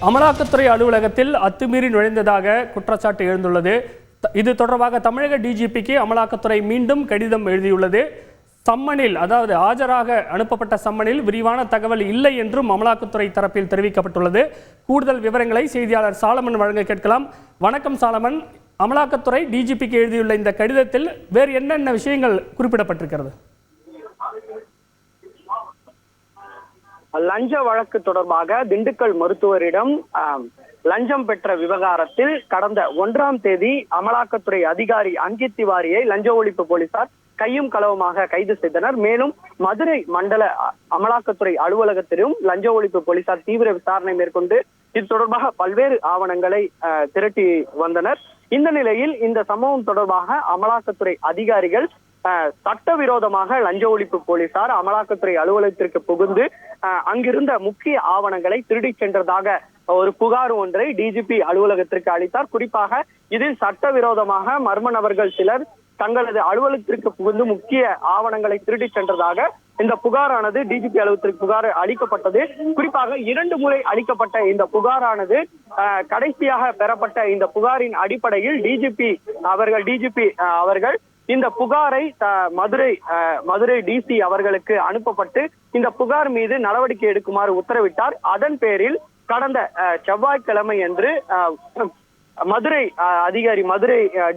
அமலாக்கத்துறை அலுவலகத்தில் அத்துமீறி நுழைந்ததாக குற்றச்சாட்டு எழுந்துள்ளது. இது தொடர்பாக தமிழக டிஜிபிக்கு அமலாக்கத்துறை மீண்டும் கடிதம் எழுதியுள்ளது. சம்மனில், அதாவது ஆஜராக அனுப்பப்பட்ட சம்மனில் விரிவான தகவல் இல்லை என்றும் அமலாக்கத்துறை தரப்பில் தெரிவிக்கப்பட்டுள்ளது. கூடுதல் விவரங்களை செய்தியாளர் சாலமன் வழங்க கேட்கலாம். வணக்கம் சாலமன், அமலாக்கத்துறை டிஜிபிக்கு எழுதியுள்ள இந்த கடிதத்தில் வேறு என்னென்ன விஷயங்கள் குறிப்பிடப்பட்டிருக்கிறது? லஞ்ச வழக்கு தொடர்பாக திண்டுக்கல் மருத்துவரிடம் லஞ்சம் பெற்ற விவகாரத்தில் கடந்த 1ஆம் தேதி அமலாக்கத்துறை அதிகாரி அங்கித் திவாரியை லஞ்ச ஒழிப்பு போலீசார் கையும் களவுமாக கைது செய்தனர். மேலும் மதுரை மண்டல அமலாக்கத்துறை அலுவலகத்திலும் லஞ்ச ஒழிப்பு போலீசார் தீவிர விசாரணை மேற்கொண்டு இது தொடர்பாக பல்வேறு ஆவணங்களை திரட்டி வந்தனர். இந்த நிலையில் இந்த சம்பவம் தொடர்பாக அமலாக்கத்துறை அதிகாரிகள் சட்டவிரோதமாக லஞ்ச ஒழிப்பு போலீசார் அமலாக்கத்துறை அலுவலகத்திற்கு புகுந்து அங்கிருந்த முக்கிய ஆவணங்களை திருடி சென்றதாக ஒரு புகார் ஒன்றை டிஜிபி அலுவலகத்திற்கு அளித்தார். குறிப்பாக இதில் சட்டவிரோதமாக மர்ம நபர்கள் சிலர் தங்களது அலுவலகத்திற்கு புகுந்து முக்கிய ஆவணங்களை திருடி சென்றதாக இந்த புகாரானது டிஜிபி அலுவலகத்திற்கு புகார் அளிக்கப்பட்டது. குறிப்பாக 2 முறை அளிக்கப்பட்ட இந்த புகாரானது கடைசியாக பெறப்பட்ட இந்த புகாரின் அடிப்படையில் டிஜிபி அவர்கள் இந்த புகாரை மதுரை டிசி அவர்களுக்கு அனுப்பப்பட்டு இந்த புகார் மீது நடவடிக்கை எடுக்குமாறு உத்தரவிட்டார். அதன் பேரில் கடந்த செவ்வாய்க்கிழமை அன்று மதுரை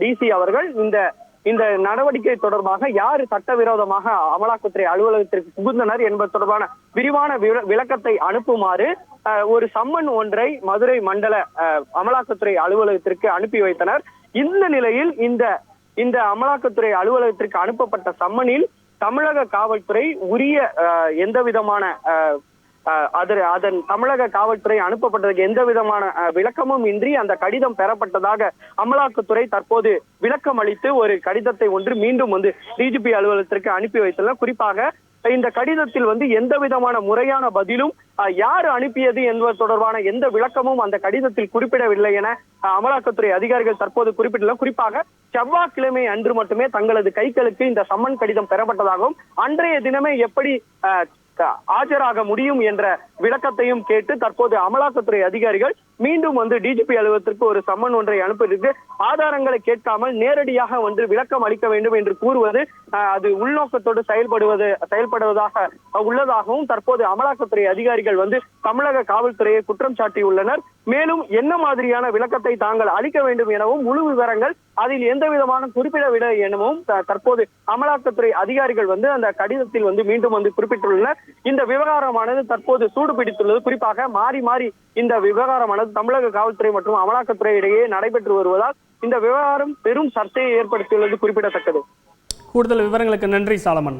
டிசி அவர்கள் இந்த நடவடிக்கை தொடர்பாக யார் சட்டவிரோதமாக அமலாக்கத்துறை அலுவலகத்திற்கு புகுந்தனர் என்பது தொடர்பான விரிவான விளக்கத்தை அனுப்புமாறு ஒரு சம்மன் ஒன்றை மதுரை மண்டல அமலாக்கத்துறை அலுவலகத்திற்கு அனுப்பி வைத்தனர். இந்த நிலையில் இந்த அமலாக்கத்துறை அலுவலகத்திற்கு அனுப்பப்பட்ட சம்மனில் தமிழக காவல்துறை உரிய எந்த விதமான தமிழக காவல்துறை அனுப்பப்பட்டதுக்கு எந்த விதமான விளக்கமும் இன்றி அந்த கடிதம் பெறப்பட்டதாக அமலாக்கத்துறை தற்போது விளக்கம் அளித்து ஒரு கடிதத்தை மீண்டும் டிஜிபி அலுவலகத்திற்கு அனுப்பி வைத்துள்ளனர். குறிப்பாக இந்த கடிதத்தில் எந்த விதமான முறையான பதிலும் யார் அனுப்பியது என்பது தொடர்பான எந்த விளக்கமும் அந்த கடிதத்தில் குறிப்பிடவில்லை என அமலாக்கத்துறை அதிகாரிகள் தற்போது குறிப்பிட்டுள்ளனர். குறிப்பாக செவ்வாய்க்கிழமை அன்று மட்டுமே தங்களது கைகளுக்கு இந்த சம்மன் கடிதம் பெறப்பட்டதாகவும் அன்றைய தினமே எப்படி ஆஜராக முடியும் என்ற விளக்கத்தையும் கேட்டு தற்போது அமலாக்கத்துறை அதிகாரிகள் மீண்டும் டிஜிபி அலுவலகத்திற்கு ஒரு சம்மன் ஒன்றை அனுப்பியிருக்கு. ஆதாரங்களை கேட்காமல் நேரடியாக விளக்கம் அளிக்க வேண்டும் என்று கூறுவது அது உள்நோக்கத்தோடு செயல்படுவதாக உள்ளதாகவும் தற்போது அமலாக்கத்துறை அதிகாரிகள் தமிழக காவல்துறையை குற்றம் சாட்டியுள்ளனர். மேலும் என்ன மாதிரியான விளக்கத்தை தாங்கள் அளிக்க வேண்டும் எனவும் முழு விவரங்கள் அதில் எந்த விதமான குறிப்பிடவில்லை எனவும் தற்போது அமலாக்கத்துறை அதிகாரிகள் அந்த கடிதத்தில் மீண்டும் குறிப்பிட்டுள்ளனர். இந்த விவகாரமானது தற்போது சூடு பிடித்துள்ளது. குறிப்பாக மாறி மாறி இந்த விவகாரமானது தமிழக காவல்துறை மற்றும் அமலாக்கத்துறை இடையே நடைபெற்று வருவதால் இந்த விவகாரம் பெரும் சர்ச்சையை ஏற்படுத்தியுள்ளது குறிப்பிடத்தக்கது. கூடுதல் விவரங்களுக்கு நன்றி சாலமன்.